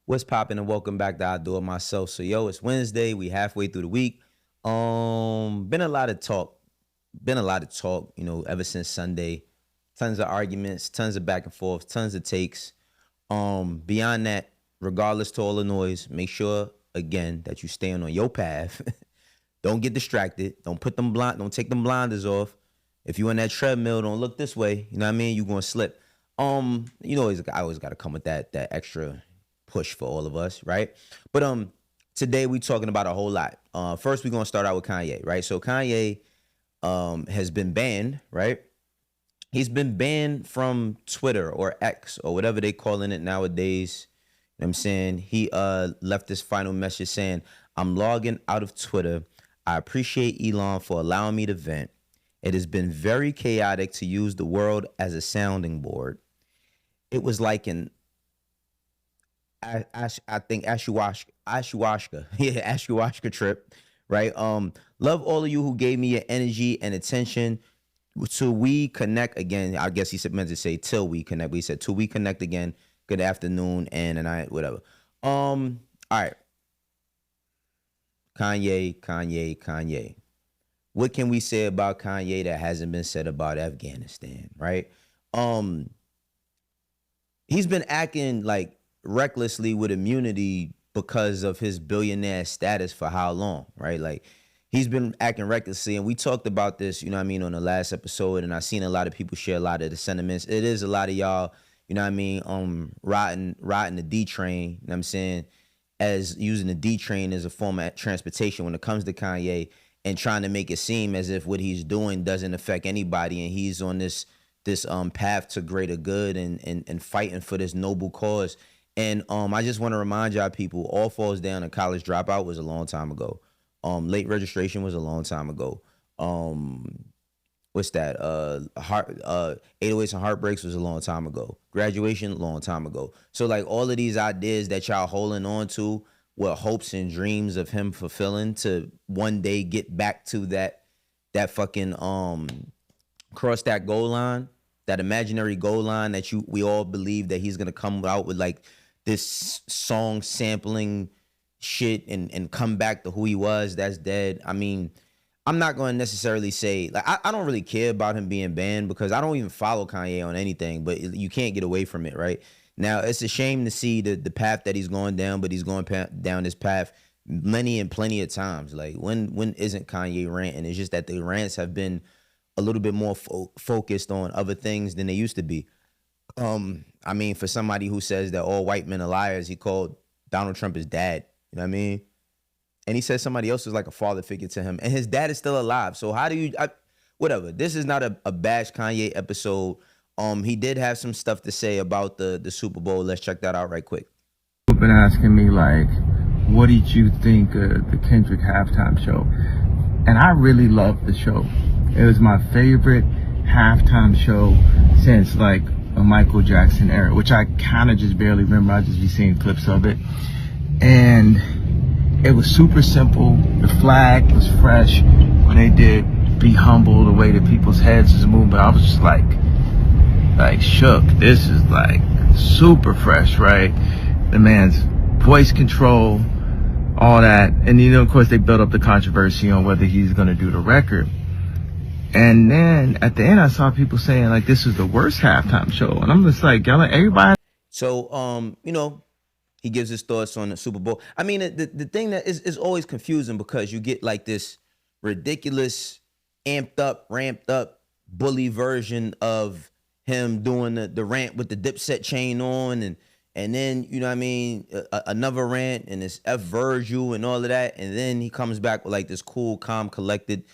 What's poppin' and welcome back to I Do It Myself. So yo, it's Wednesday. We halfway through the week. Been a lot of talk. Ever since Sunday. Tons of arguments, tons of back and forth, tons of takes. Beyond that, regardless to all the noise, make sure again that you staying on your path. Don't get distracted. Don't take them blinders off. If you in that treadmill, don't look this way. You know what I mean? You're gonna slip. I always gotta come with that extra push for all of us, right? But today we talking about a whole lot. First we're gonna start out with Kanye, right? So Kanye has been banned, right? He's been banned from Twitter or X or whatever they calling it nowadays. You know what I'm saying? He left this final message saying, I'm logging out of Twitter. I appreciate Elon for allowing me to vent. It has been very chaotic to use the world as a sounding board. It was like an I think Ashwashka. Yeah, Ashwashka trip, right? Love all of you who gave me your energy and attention. Till we connect again. I guess meant to say till we connect. We said till we connect again. Good afternoon and a night, whatever. All right. Kanye. What can we say about Kanye that hasn't been said about Afghanistan, right? He's been acting like recklessly with immunity because of his billionaire status for how long, right? Like he's been acting recklessly, and we talked about this, you know what I mean, on the last episode, and I've seen a lot of people share a lot of the sentiments. It is a lot of y'all, you know what I mean, riding the D train, you know what I'm saying, as using the D train as a form of transportation when it comes to Kanye and trying to make it seem as if what he's doing doesn't affect anybody and he's on this path to greater good and fighting for this noble cause. And I just want to remind y'all people, all falls down and college dropout was a long time ago. Late registration was a long time ago. What's that? 808s and Heartbreaks was a long time ago. Graduation, a long time ago. So like all of these ideas that y'all holding on to were hopes and dreams of him fulfilling to one day get back to that fucking cross that goal line, that imaginary goal line that we all believe that he's gonna come out with like this song sampling shit and come back to who he was. That's dead. I mean, I'm not going to necessarily say like I don't really care about him being banned because I don't even follow Kanye on anything, but you can't get away from it, right? Now it's a shame to see the path that he's going down, but he's going down this path many and plenty of times. Like when isn't Kanye ranting? It's just that the rants have been a little bit more focused on other things than they used to be. I mean, for somebody who says that all white men are liars, he called Donald Trump his dad. You know what I mean? And he said somebody else was like a father figure to him, and his dad is still alive. So how do you? Whatever. This is not a bash Kanye episode. He did have some stuff to say about the Super Bowl. Let's check that out right quick. People have been asking me like, what did you think of the Kendrick halftime show? And I really loved the show. It was my favorite halftime show since like a Michael Jackson era, which I kind of just barely remember. I just be seeing clips of it. And it was super simple. The flag was fresh when they did Be Humble, the way that people's heads was moving. I was just like shook. This is like super fresh, right? The man's voice control, all that. And you know, of course, they built up the controversy on whether he's going to do the record. And then at the end, I saw people saying like this is the worst halftime show. And I'm just like, y'all, everybody. So, he gives his thoughts on the Super Bowl. I mean, the thing that is always confusing because you get like this ridiculous, ramped up, bully version of him doing the rant with the Dipset chain on, and then you know what I mean, another rant and this F Virgil and all of that, and then he comes back with like this cool, calm, collected,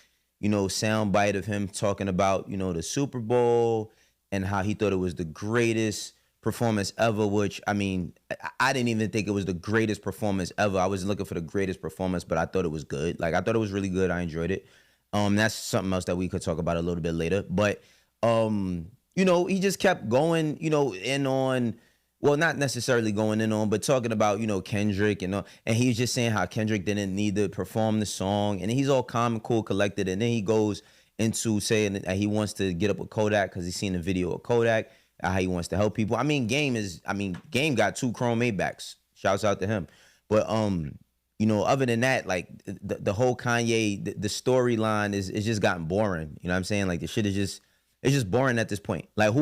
sound bite of him talking about the Super Bowl and how he thought it was the greatest performance ever, which I mean, I didn't even think it was the greatest performance ever. I wasn't looking for the greatest performance, but I thought it was good. Like I thought it was really good. I enjoyed it. That's something else that we could talk about a little bit later. But he just kept going, in on, well, not necessarily going in on, but talking about, Kendrick and he's just saying how Kendrick didn't need to perform the song, and he's all calm and cool, collected, and then he goes into saying that he wants to get up with Kodak because he's seen the video of Kodak, how he wants to help people. I mean, Game got 2 Chrome Maybachs. Shouts out to him. But you know, other than that, like the whole Kanye, the storyline is just gotten boring. You know what I'm saying? Like the shit is just it's just boring at this point. Like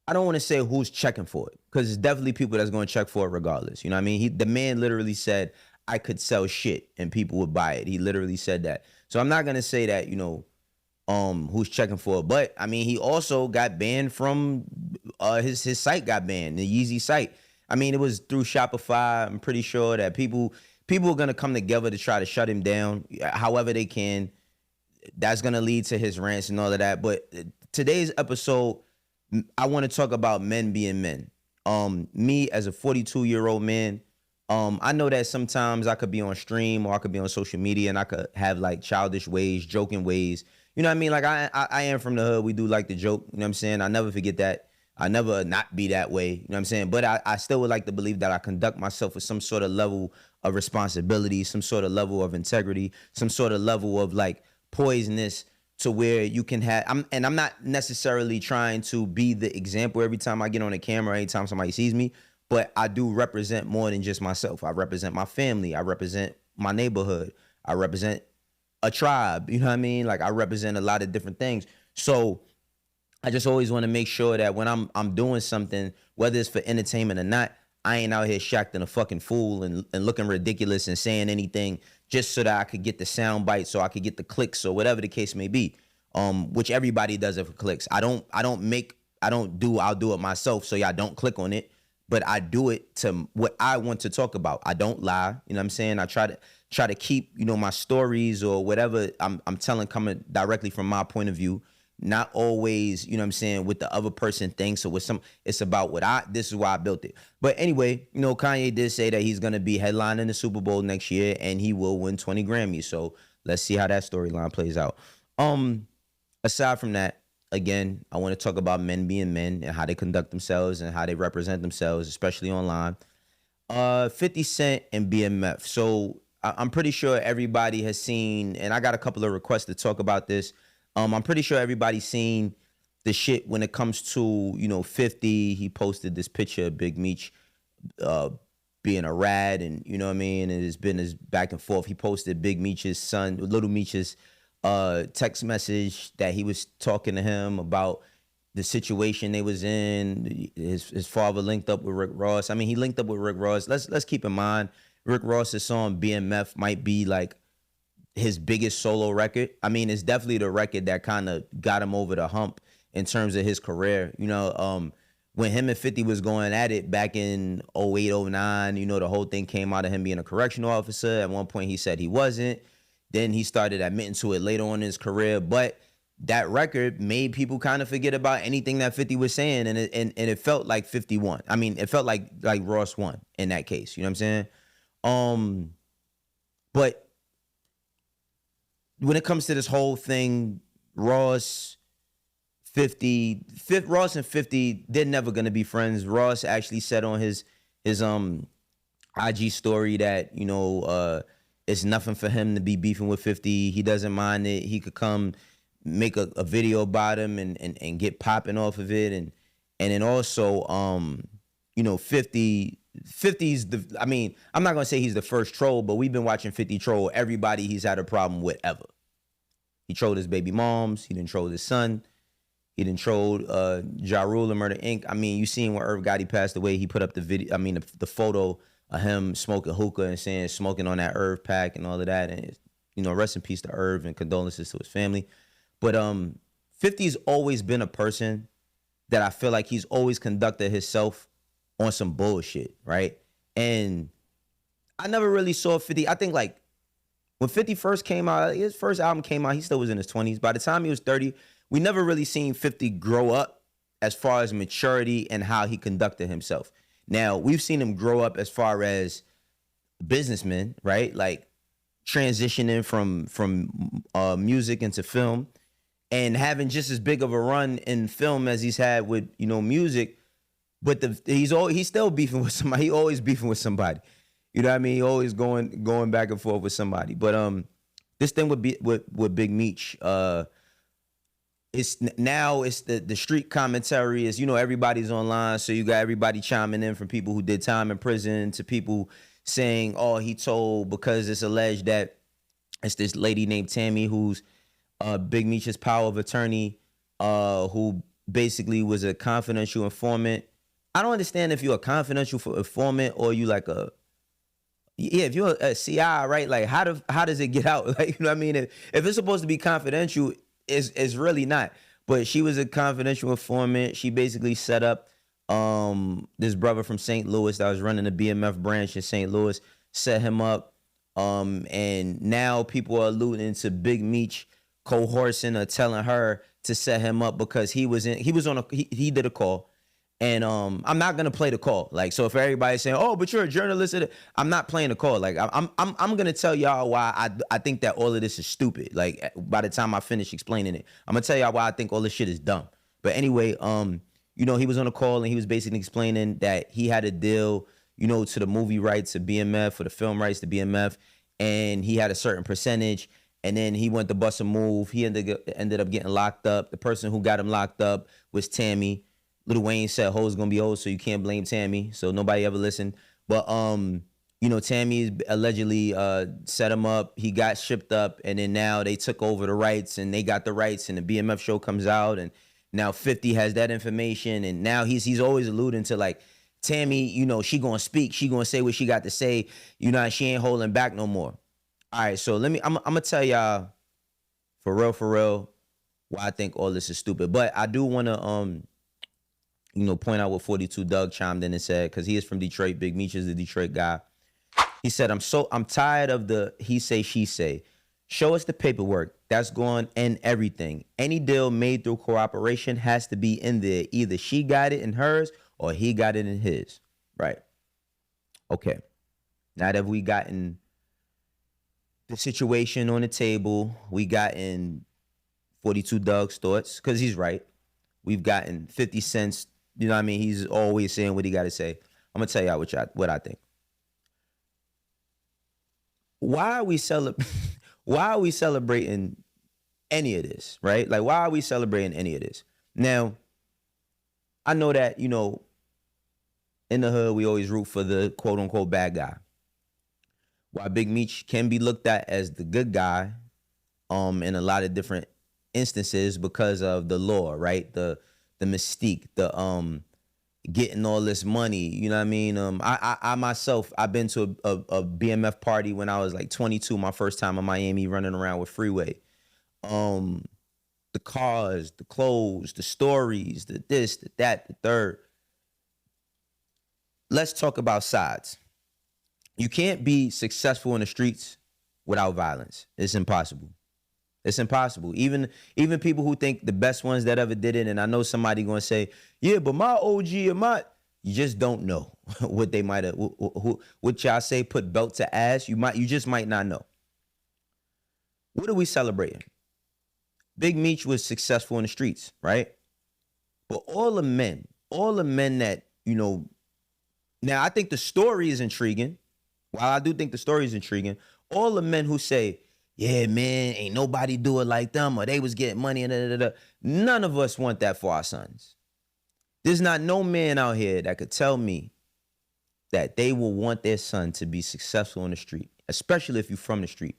I don't want to say who's checking for it because it's definitely people that's going to check for it regardless. You know what I mean? The man literally said I could sell shit and people would buy it. He literally said that. So I'm not gonna say that, you know, who's checking for it. But I mean, he also got banned from his site got banned, the Yeezy site. I mean, it was through Shopify. I'm pretty sure that people are gonna come together to try to shut him down however they can. That's gonna lead to his rants and all of that. But today's episode, I want to talk about men being men. Me as a 42-year-old man, I know that sometimes I could be on stream or I could be on social media and I could have like childish ways, joking ways. You know what I mean? Like I am from the hood. We do like to joke. You know what I'm saying? I never forget that. I never not be that way. You know what I'm saying? But I still would like to believe that I conduct myself with some sort of level of responsibility, some sort of level of integrity, some sort of level of like poisonous to where you can have, I'm not necessarily trying to be the example every time I get on the camera, anytime somebody sees me, but I do represent more than just myself. I represent my family. I represent my neighborhood. I represent a tribe. You know what I mean? Like I represent a lot of different things. So I just always want to make sure that when I'm doing something, whether it's for entertainment or not, I ain't out here acting a fucking fool and looking ridiculous and saying anything just so that I could get the sound bite, so I could get the clicks or whatever the case may be. Which everybody does it for clicks. I'll do it myself so y'all don't click on it, but I do it to what I want to talk about. I don't lie. You know what I'm saying? I try to keep, you know, my stories or whatever I'm telling coming directly from my point of view. Not always, you know what I'm saying, what the other person thinks or with it's about this is why I built it. But anyway, you know, Kanye did say that he's going to be headlining the Super Bowl next year and he will win 20 Grammys. So let's see how that storyline plays out. Aside from that, again, I want to talk about men being men and how they conduct themselves and how they represent themselves, especially online. 50 Cent and BMF. So I'm pretty sure everybody has seen, and I got a couple of requests to talk about this. I'm pretty sure everybody's seen the shit when it comes to, you know, 50. He posted this picture of Big Meech being a rat, and you know what I mean? And it's been this back and forth. He posted Big Meech's son, Little Meech's text message that he was talking to him about the situation they was in. His father linked up with Rick Ross. I mean, he linked up with Rick Ross. Let's keep in mind, Rick Ross's song BMF might be like his biggest solo record. I mean, it's definitely the record that kind of got him over the hump in terms of his career. You know, when him and 50 was going at it back in 08, 09, you know, the whole thing came out of him being a correctional officer. At one point, he said he wasn't. Then he started admitting to it later on in his career. But that record made people kind of forget about anything that 50 was saying, and it felt like 50 won. I mean, it felt like Ross won in that case. You know what I'm saying? But when it comes to this whole thing, Ross and 50, they're never gonna be friends. Ross actually said on his IG story that, you know, it's nothing for him to be beefing with 50. He doesn't mind it. He could come make a video about him and get popping off of it. And then also, you know, 50's I mean, I'm not gonna say he's the first troll, but we've been watching 50 troll everybody he's had a problem with ever. He trolled his baby moms. He done trolled his son. He done trolled Ja Rule and Murder Inc. I mean, you seen when Irv Gotti passed away, he put up the video. I mean, the photo of him smoking hookah and saying smoking on that Irv pack and all of that. And, you know, rest in peace to Irv and condolences to his family. But 50's always been a person that I feel like he's always conducted himself on some bullshit, right? And I never really saw 50. I think like when 50 first came out, his first album came out, he still was in his 20s. By the time he was 30, we never really seen 50 grow up as far as maturity and how he conducted himself. Now, we've seen him grow up as far as businessman, right? Like transitioning from music into film and having just as big of a run in film as he's had with, you know, music. But he's still beefing with somebody. He always beefing with somebody. You know what I mean? He always going back and forth with somebody. But this thing with Big Meech, Now it's the street commentary is, everybody's online, so you got everybody chiming in, from people who did time in prison to people saying, oh, he told, because it's alleged that it's this lady named Tammy who's Big Meech's power of attorney, who basically was a confidential informant. I don't understand if you're a confidential informant or you like if you're a CI, right? Like how does it get out? Like, you know what I mean? If it's supposed to be confidential, it's really not. But she was a confidential informant. She basically set up this brother from St. Louis that was running the BMF branch in St. Louis, set him up. And now people are alluding to Big Meech coercing or telling her to set him up because he did a call. And I'm not gonna play the call. Like, so if everybody's saying, "Oh, but you're a journalist," I'm not playing the call. Like, I'm gonna tell y'all why I think that all of this is stupid. Like, by the time I finish explaining it, I'm gonna tell y'all why I think all this shit is dumb. But anyway, he was on a call and he was basically explaining that he had a deal, to the movie rights to BMF, for the film rights to BMF, and he had a certain percentage. And then he went to bust a move. He ended up getting locked up. The person who got him locked up was Tammy. Lil Wayne said hoes gonna be hoes, so you can't blame Tammy. So nobody ever listened. But Tammy allegedly set him up. He got shipped up, and then now they took over the rights, and they got the rights, and the BMF show comes out, and now 50 has that information, and now he's always alluding to like Tammy, she gonna speak, she gonna say what she got to say, she ain't holding back no more. All right, so I'm gonna tell y'all for real why I think all this is stupid. But I do wanna point out what 42 Doug chimed in and said, because he is from Detroit. Big Meech is the Detroit guy. He said, I'm tired of the he say, she say. Show us the paperwork. That's going to end everything. Any deal made through cooperation has to be in there. Either she got it in hers or he got it in his. Right. Okay. Now that we gotten the situation on the table, we gotten 42 Doug's thoughts, because he's right. We've gotten 50 Cent's. You know what I mean? He's always saying what he got to say. I'm going to tell y'all what I think. Why are we celebrating any of this, right? Like, why are we celebrating any of this? Now, I know that, in the hood, we always root for the quote unquote bad guy. While Big Meech can be looked at as the good guy, in a lot of different instances because of the law, right? The mystique, the getting all this money, you know what I mean? I myself, I've been to a BMF party when I was like 22, my first time in Miami, running around with Freeway. The cars, the clothes, the stories, the this, the that, the third. Let's talk about sides. You can't be successful in the streets without violence. It's impossible. It's impossible. Even people who think the best ones that ever did it, and I know somebody gonna say, yeah, but my OG and you just don't know what they might have, what y'all say, put belt to ass. You just might not know. What are we celebrating? Big Meech was successful in the streets, right? But all the men that, now I think the story is intriguing. While I do think the story is intriguing, all the men who say, yeah, man, ain't nobody do it like them, or they was getting money and da. None of us want that for our sons. There's not no man out here that could tell me that they will want their son to be successful in the street, especially if you're from the street,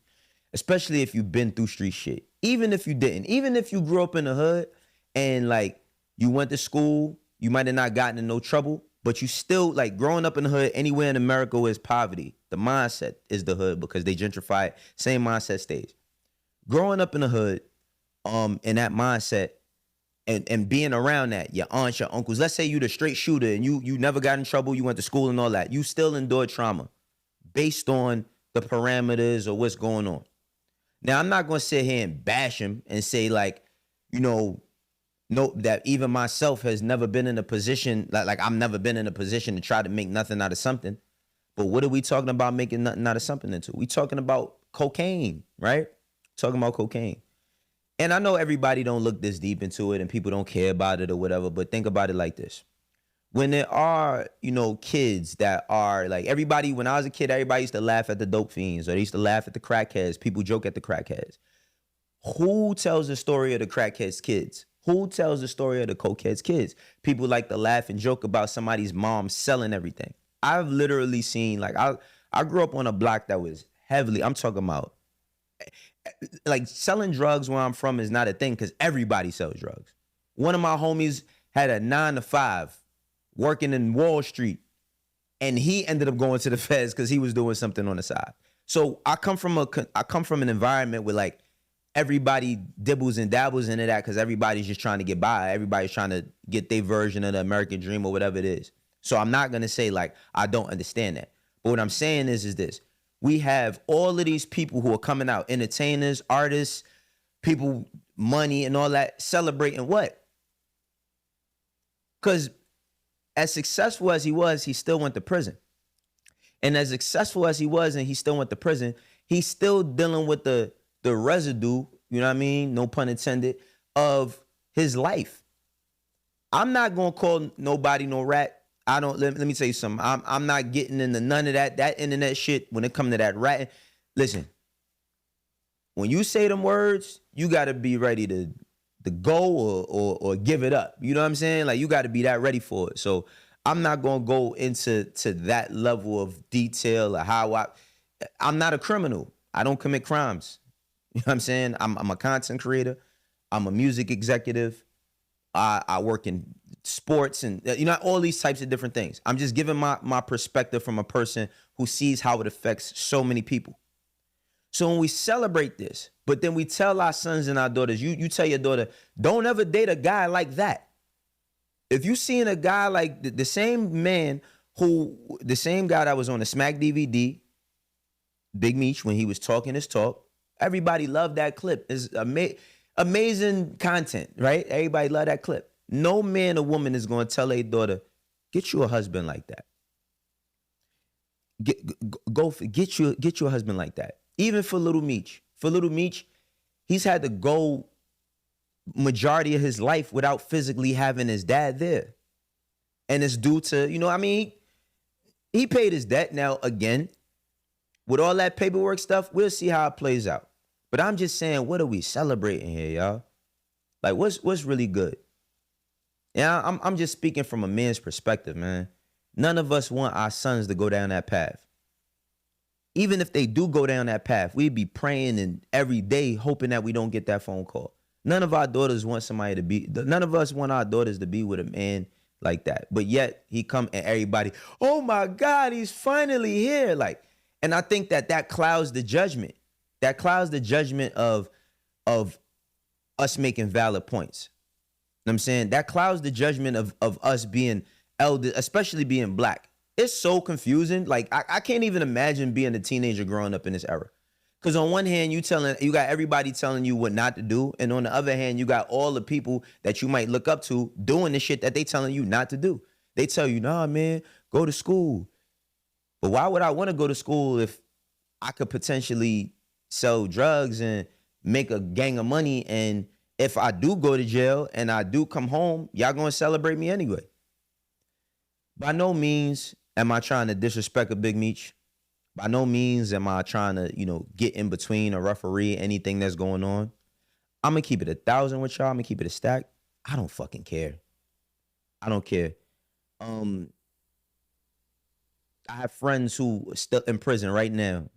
especially if you've been through street shit. Even if you didn't, even if you grew up in the hood and like you went to school, you might have not gotten in no trouble, but you still, like, growing up in the hood anywhere in America is poverty. The mindset is the hood because they gentrify it. Same mindset stays. Growing up in the hood, in that mindset, and being around that, your aunts, your uncles, let's say you the straight shooter and you never got in trouble, you went to school and all that, you still endured trauma based on the parameters or what's going on. Now, I'm not going to sit here and bash him and say, like, no, that even myself has never been in a position, like I've never been in a position to try to make nothing out of something. But what are we talking about making nothing out of something into? We talking about cocaine, right? Talking about cocaine. And I know everybody don't look this deep into it and people don't care about it or whatever, but think about it like this. When there are, kids that are like, everybody, when I was a kid, everybody used to laugh at the dope fiends, or they used to laugh at the crackheads. People joke at the crackheads. Who tells the story of the crackheads' kids? Who tells the story of the cokeheads' kids? People like to laugh and joke about somebody's mom selling everything. I've literally seen, like, I grew up on a block that was heavily, I'm talking about, like, selling drugs where I'm from is not a thing because everybody sells drugs. One of my homies had a 9 to 5 working in Wall Street, and he ended up going to the feds because he was doing something on the side. So I come from an environment where, like, everybody dibbles and dabbles into that because everybody's just trying to get by. Everybody's trying to get their version of the American dream or whatever it is. So I'm not gonna say like I don't understand that. But what I'm saying is this. We have all of these people who are coming out, entertainers, artists, people, money, and all that, celebrating what? Because as successful as he still went to prison. And as successful as he was and he still went to prison, he's still dealing with the residue, you know what I mean? No pun intended, of his life. I'm not gonna call nobody no rat. I don't, let me tell you something. I'm not getting into none of that internet shit when it comes to that rat. Listen, when you say them words, you gotta be ready to go or give it up. You know what I'm saying? Like, you gotta be that ready for it. So I'm not gonna go into that level of detail of how I'm not a criminal. I don't commit crimes. You know what I'm saying? I'm a content creator. I'm a music executive. I work in sports and, you know, all these types of different things. I'm just giving my perspective from a person who sees how it affects so many people. So when we celebrate this, but then we tell our sons and our daughters, you tell your daughter, don't ever date a guy like that. If you seeing a guy like the same guy that was on the Smack DVD, Big Meech, when he was talking his talk, everybody loved that clip. It's amazing content, right? Everybody loved that clip. No man or woman is going to tell their daughter, get you a husband like that. Get you a husband like that. Even for Little Meech. For Little Meech, he's had to go majority of his life without physically having his dad there. And it's due to, you know, I mean, he paid his debt. Now, again, with all that paperwork stuff, we'll see how it plays out. But I'm just saying, what are we celebrating here, y'all? Like, what's really good? Yeah, I'm just speaking from a man's perspective, man. None of us want our sons to go down that path. Even if they do go down that path, we'd be praying and every day hoping that we don't get that phone call. None of our daughters want none of us want our daughters to be with a man like that. But yet he come and everybody, oh my God, he's finally here. Like, and I think that clouds the judgment. That clouds the judgment of us making valid points. You know what I'm saying? That clouds the judgment of us being elder, especially being black. It's so confusing. Like, I can't even imagine being a teenager growing up in this era. Because on one hand, you got everybody telling you what not to do. And on the other hand, you got all the people that you might look up to doing the shit that they telling you not to do. They tell you, nah, man, go to school. But why would I want to go to school if I could potentially sell drugs and make a gang of money? And if I do go to jail and I do come home, y'all gonna celebrate me anyway. By no means am I trying to disrespect a Big Meech. By no means am I trying to, you know, get in between or referee anything that's going on. I'm gonna keep it 1,000 with y'all. I'm gonna keep it a stack. I don't fucking care. I don't care. I have friends who are still in prison right now.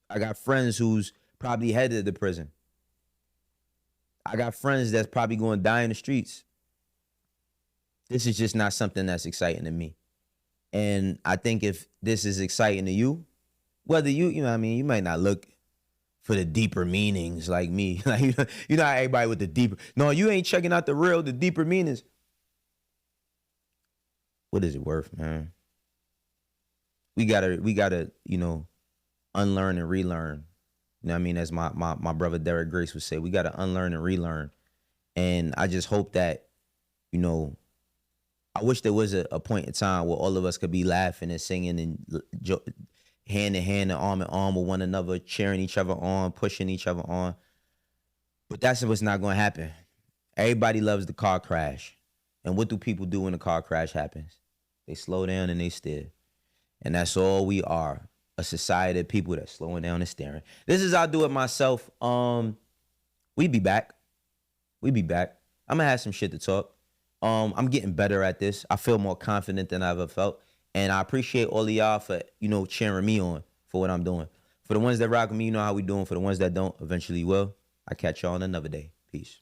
I got friends who's probably headed to prison. I got friends that's probably going to die in the streets. This is just not something that's exciting to me. And I think if this is exciting to you, whether you know what I mean, you might not look for the deeper meanings like me. Like, you know how everybody with the deeper, no, you ain't checking out the deeper meanings. What is it worth, man? We gotta, you know, unlearn and relearn. You know what I mean? As my brother Derek Grace would say, we gotta unlearn and relearn. And I just hope that, you know, I wish there was a point in time where all of us could be laughing and singing and hand in hand and arm in arm with one another, cheering each other on, pushing each other on. But that's what's not going to happen. Everybody loves the car crash. And what do people do when the car crash happens? They slow down and they steer. And that's all we are, a society of people that's slowing down and staring. This is I do it myself. We be back. We be back. I'm gonna have some shit to talk. I'm getting better at this. I feel more confident than I've ever felt. And I appreciate all of y'all for, cheering me on for what I'm doing. For the ones that rock with me, you know how we doing. For the ones that don't, eventually will. I catch y'all on another day. Peace.